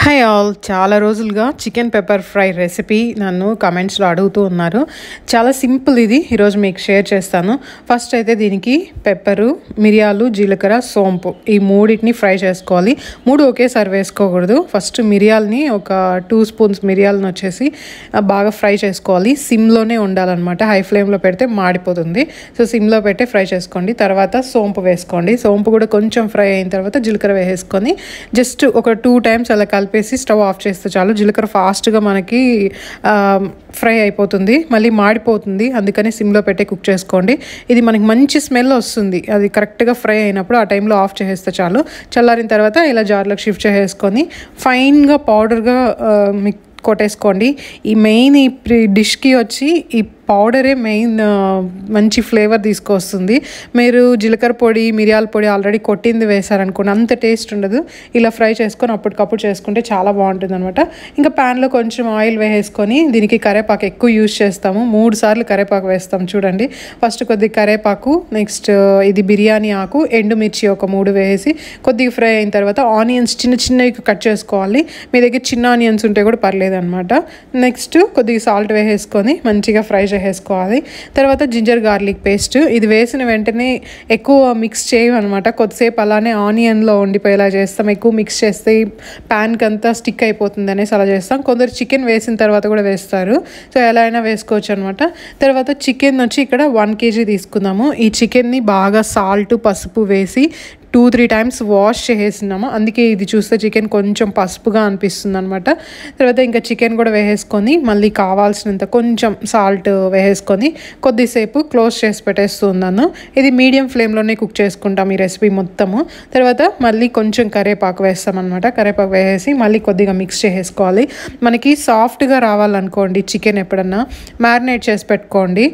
Hi all, చాలా రోజులుగా chicken pepper fry recipe నన్ను కమెంట్స్లో అడుగుతూ ఉన్నారు. చాలా సింపుల్ ఇది, ఈరోజు మీకు షేర్ చేస్తాను. ఫస్ట్ అయితే దీనికి పెప్పరు, మిరియాలు, జీలకర్ర, సోంపు ఈ మూడింటిని ఫ్రై చేసుకోవాలి. మూడు ఒకేసారి వేసుకోకూడదు. ఫస్ట్ మిరియాలని ఒక 2 స్పూన్స్ మిరియాలను వచ్చేసి బాగా ఫ్రై చేసుకోవాలి. సిమ్లోనే ఉండాలన్నమాట, హై ఫ్లేమ్లో పెడితే మాడిపోతుంది. సో సిమ్లో పెట్టి ఫ్రై చేసుకోండి. తర్వాత సోంపు వేసుకోండి. సోంపు కూడా కొంచెం ఫ్రై అయిన తర్వాత జీలకర్ర వేసుకొని జస్ట్ ఒక 2 టైమ్స్ అలా కలిపేసి స్టవ్ ఆఫ్ చేస్తే చాలు. జీలకర్ర ఫాస్ట్గా మనకి ఫ్రై అయిపోతుంది, మళ్ళీ మాడిపోతుంది. అందుకని సిమ్లో పెట్టి కుక్ చేసుకోండి. ఇది మనకి మంచి స్మెల్ వస్తుంది. అది కరెక్ట్గా ఫ్రై అయినప్పుడు ఆ టైంలో ఆఫ్ చేసేస్తే చాలు. చల్లారిన తర్వాత ఇలా జార్లోకి షిఫ్ట్ చేసుకొని ఫైన్గా పౌడర్గా కొట్టేసుకోండి. ఈ మెయిన్ ఈ డిష్కి వచ్చి ఈ పౌడరే మెయిన్ మంచి ఫ్లేవర్ తీసుకొస్తుంది. మీరు జీలకర్ర పొడి, మిరియాల పొడి ఆల్రెడీ కొట్టింది వేసారనుకోండి, అంత టేస్ట్ ఉండదు. ఇలా ఫ్రై చేసుకొని అప్పటికప్పుడు చేసుకుంటే చాలా బాగుంటుంది అనమాట. ఇంకా ప్యాన్లో కొంచెం ఆయిల్ వేసుకొని దీనికి కరివేపాకు ఎక్కువ యూజ్ చేస్తాము. 3 సార్లు కరివేపాకు వేస్తాం చూడండి. ఫస్ట్ కొద్దిగా కరివేపాకు, నెక్స్ట్ ఇది బిర్యానీ ఆకు, ఎండుమిర్చి ఒక 3 వేసి కొద్దిగా ఫ్రై అయిన తర్వాత ఆనియన్స్ చిన్న చిన్నవి కట్ చేసుకోవాలి. మీ దగ్గర చిన్న ఆనియన్స్ ఉంటే కూడా పర్లేదు అనమాట. నెక్స్ట్ కొద్దిగా సాల్ట్ వేసుకొని మంచిగా ఫ్రై చేసుకోవాలి. తర్వాత జింజర్ గార్లిక్ పేస్ట్, ఇది వేసిన వెంటనే ఎక్కువ మిక్స్ చేయమన్నమాట. కొద్దిసేపు అలానే ఆనియన్లో ఉండిపోయేలా చేస్తాం. ఎక్కువ మిక్స్ చేస్తే ప్యాన్కి అంతా స్టిక్ అయిపోతుంది అనేసి అలా చేస్తాం. కొందరు చికెన్ వేసిన తర్వాత కూడా వేస్తారు. సో ఎలా అయినా వేసుకోవచ్చు అనమాట. తర్వాత చికెన్ వచ్చి ఇక్కడ 1 kg తీసుకుందాము. ఈ చికెన్ని బాగా సాల్ట్, పసుపు వేసి 2-3 టైమ్స్ వాష్ చేసేసినాము. అందుకే ఇది చూస్తే చికెన్ కొంచెం పసుపుగా అనిపిస్తుంది అనమాట. తర్వాత ఇంకా చికెన్ కూడా వేసేసుకొని మళ్ళీ కావాల్సినంత కొంచెం సాల్ట్ వేసేసుకొని కొద్దిసేపు క్లోజ్ చేసి పెట్టేస్తున్నాను. ఇది మీడియం ఫ్లేమ్లోనే కుక్ చేసుకుంటాం ఈ రెసిపీ మొత్తము. తర్వాత మళ్ళీ కొంచెం కరివేపాకు వేస్తామన్నమాట. కరివేపాకు వేసేసి మళ్ళీ కొద్దిగా మిక్స్ చేసేసుకోవాలి. మనకి సాఫ్ట్గా రావాలనుకోండి చికెన్ ఎప్పుడన్నా మ్యారినేట్ చేసి పెట్టుకోండి.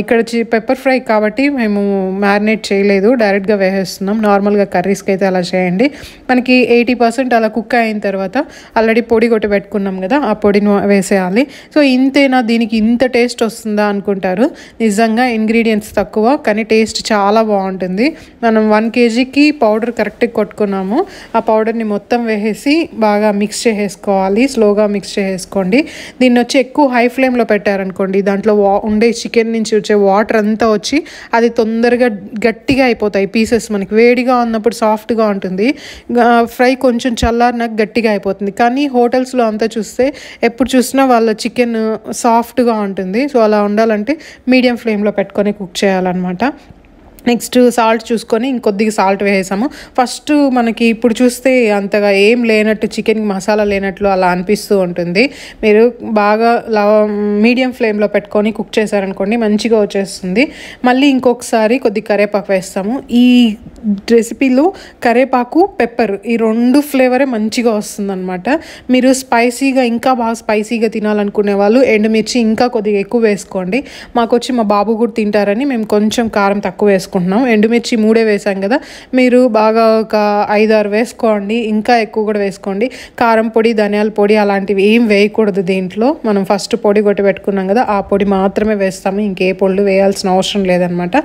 ఇక్కడ పెప్పర్ ఫ్రై కాబట్టి మేము మ్యారినేట్ చేయలేదు, డైరెక్ట్గా వేసేస్తున్నాం. నార్మల్గా కర్రీస్కి అయితే అలా చేయండి. మనకి 80% అలా కుక్ అయిన తర్వాత ఆల్రెడీ పొడి కొట్టి పెట్టుకున్నాం కదా, ఆ పొడిని వేసేయాలి. సో ఇంతేనా, దీనికి ఇంత టేస్ట్ వస్తుందా అనుకుంటారు. నిజంగా ఇంగ్రీడియంట్స్ తక్కువ కానీ టేస్ట్ చాలా బాగుంటుంది. మనం 1 kgకి పౌడర్ కరెక్ట్గా కొట్టుకున్నాము. ఆ పౌడర్ని మొత్తం వేసేసి బాగా మిక్స్ చేసేసుకోవాలి. స్లోగా మిక్స్ చేసేసుకోండి. దీన్ని వచ్చి ఎక్కువ హై ఫ్లేమ్లో పెట్టారనుకోండి, దాంట్లో ఉండే చికెన్ నుంచి వచ్చే వాటర్ అంతా వచ్చి అది తొందరగా గట్టిగా అయిపోతాయి పీసెస్. మనకి వేడిగా ఉన్నప్పుడు సాఫ్ట్గా ఉంటుంది, ఫ్రై కొంచెం చల్లారినాక గట్టిగా అయిపోతుంది. కానీ హోటల్స్లో అంతా చూస్తే ఎప్పుడు చూసినా వాళ్ళ చికెన్ సాఫ్ట్గా ఉంటుంది. సో అలా ఉండాలంటే మీడియం ఫ్లేమ్లో పెట్టుకొని కుక్ చేయాలన్నమాట. నెక్స్ట్ సాల్ట్ చూసుకొని ఇంకొద్దిగా సాల్ట్ వేసాము. ఫస్ట్ మనకి ఇప్పుడు చూస్తే అంతగా ఏం లేనట్టు, చికెన్కి మసాలా లేనట్లు అలా అనిపిస్తూ ఉంటుంది. మీరు బాగా మీడియం ఫ్లేమ్లో పెట్టుకొని కుక్ చేశారనుకోండి, మంచిగా వచ్చేస్తుంది. మళ్ళీ ఇంకొకసారి కొద్దిగా కరివేపాకు వేస్తాము. ఈ రెసిపీలో కరివేపాకు, పెప్పర్ ఈ 2 ఫ్లేవరే మంచిగా వస్తుందన్నమాట. మీరు స్పైసీగా, ఇంకా బాగా స్పైసీగా తినాలనుకునే వాళ్ళు ఎండుమిర్చి ఇంకా కొద్దిగా ఎక్కువ వేసుకోండి. మాకు వచ్చి మా బాబు కూడా తింటారని మేము కొంచెం కారం తక్కువ వేసుకుంటున్నాం. ఎండుమిర్చి 3 వేసాం కదా, మీరు బాగా ఒక 5-6 వేసుకోండి, ఇంకా ఎక్కువ కూడా వేసుకోండి. కారం పొడి, ధనియాల పొడి అలాంటివి ఏం వేయకూడదు దీంట్లో. మనం ఫస్ట్ పొడి కొట్టి పెట్టుకున్నాం కదా, ఆ పొడి మాత్రమే వేస్తాము. ఇంకే పొళ్ళు వేయాల్సిన అవసరం లేదనమాట.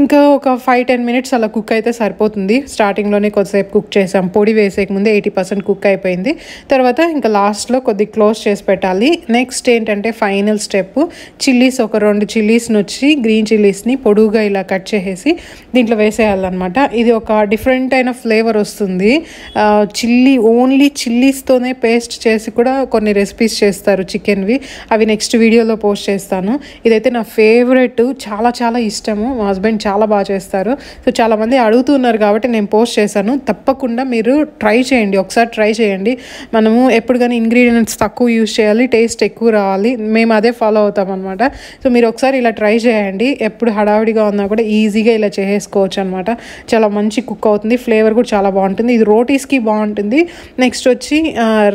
ఇంకా ఒక 5-10 మినిట్స్ అలా కుక్ అయితే సరిపోతుంది. స్టార్టింగ్లోనే కొద్దిసేపు కుక్ చేసాం, పొడి వేసేక ముందే 80% కుక్ అయిపోయింది. తర్వాత ఇంకా లాస్ట్లో కొద్దిగా క్లోజ్ చేసి పెట్టాలి. నెక్స్ట్ ఏంటంటే ఫైనల్ స్టెప్, చిల్లీస్ ఒక 2 చిల్లీస్ని వచ్చి గ్రీన్ చిల్లీస్ని పొడుగా ఇలా కట్ చేసేసి దీంట్లో వేసేయాలన్నమాట. ఇది ఒక డిఫరెంట్ అయిన ఫ్లేవర్ వస్తుంది. ఓన్లీ చిల్లీస్తోనే పేస్ట్ చేసి కూడా కొన్ని రెసిపీస్ చేస్తారు చికెన్వి, అవి నెక్స్ట్ వీడియోలో పోస్ట్ చేస్తాను. ఇదైతే నా ఫేవరెట్, చాలా చాలా ఇష్టము. మా హస్బెండ్ చాలా బాగా చేస్తారు. సో చాలామంది అడుగుతున్నారు కాబట్టి నేను పోస్ట్ చేశాను. తప్పకుండా మీరు ట్రై చేయండి, ఒకసారి ట్రై చేయండి. మనము ఎప్పుడు కానీ ఇంగ్రీడియంట్స్ తక్కువ యూజ్ చేయాలి, టేస్ట్ ఎక్కువ రావాలి. మేము అదే ఫాలో అవుతాం అనమాట. సో మీరు ఒకసారి ఇలా ట్రై చేయండి. ఎప్పుడు హడావిడిగా ఉన్నా కూడా ఈజీగా ఇలా చేసేసుకోవచ్చు అనమాట. చాలా మంచి కుక్ అవుతుంది, ఫ్లేవర్ కూడా చాలా బాగుంటుంది. ఇది రోటీస్కి బాగుంటుంది. నెక్స్ట్ వచ్చి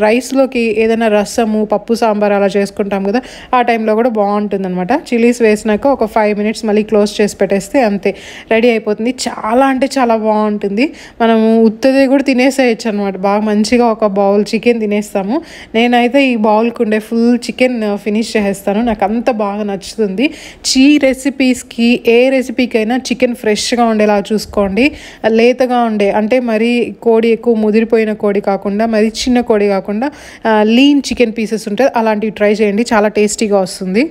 రైస్లోకి ఏదైనా రసము, పప్పు, సాంబార్ అలా చేసుకుంటాం కదా, ఆ టైంలో కూడా బాగుంటుంది అనమాట. చిల్లీస్ వేసినాక ఒక 5 మినిట్స్ మళ్ళీ క్లోజ్ చేసి పెట్టేస్తే అంతే, రెడీ అయిపోతుంది. చాలా అంటే చాలా బాగుంటుంది. మనము ఉత్తదే కూడా తినేసేయచ్చు అనమాట. బాగా మంచిగా ఒక బౌల్ చికెన్ తినేస్తాము. నేనైతే ఈ బౌల్కి ఉండే ఫుల్ చికెన్ ఫినిష్ చేసేస్తాను. నాకు అంత బాగా నచ్చుతుంది. రెసిపీస్కి ఏ రెసిపీకైనా చికెన్ చికెన్ ఫ్రెష్గా ఉండేలా చూసుకోండి. లేతగా ఉండే అంటే మరీ కోడి ఎక్కువ ముదిరిపోయిన కోడి కాకుండా, మరి చిన్న కోడి కాకుండా లీన్ చికెన్ పీసెస్ ఉంటుంది, అలాంటివి ట్రై చేయండి, చాలా టేస్టీగా వస్తుంది.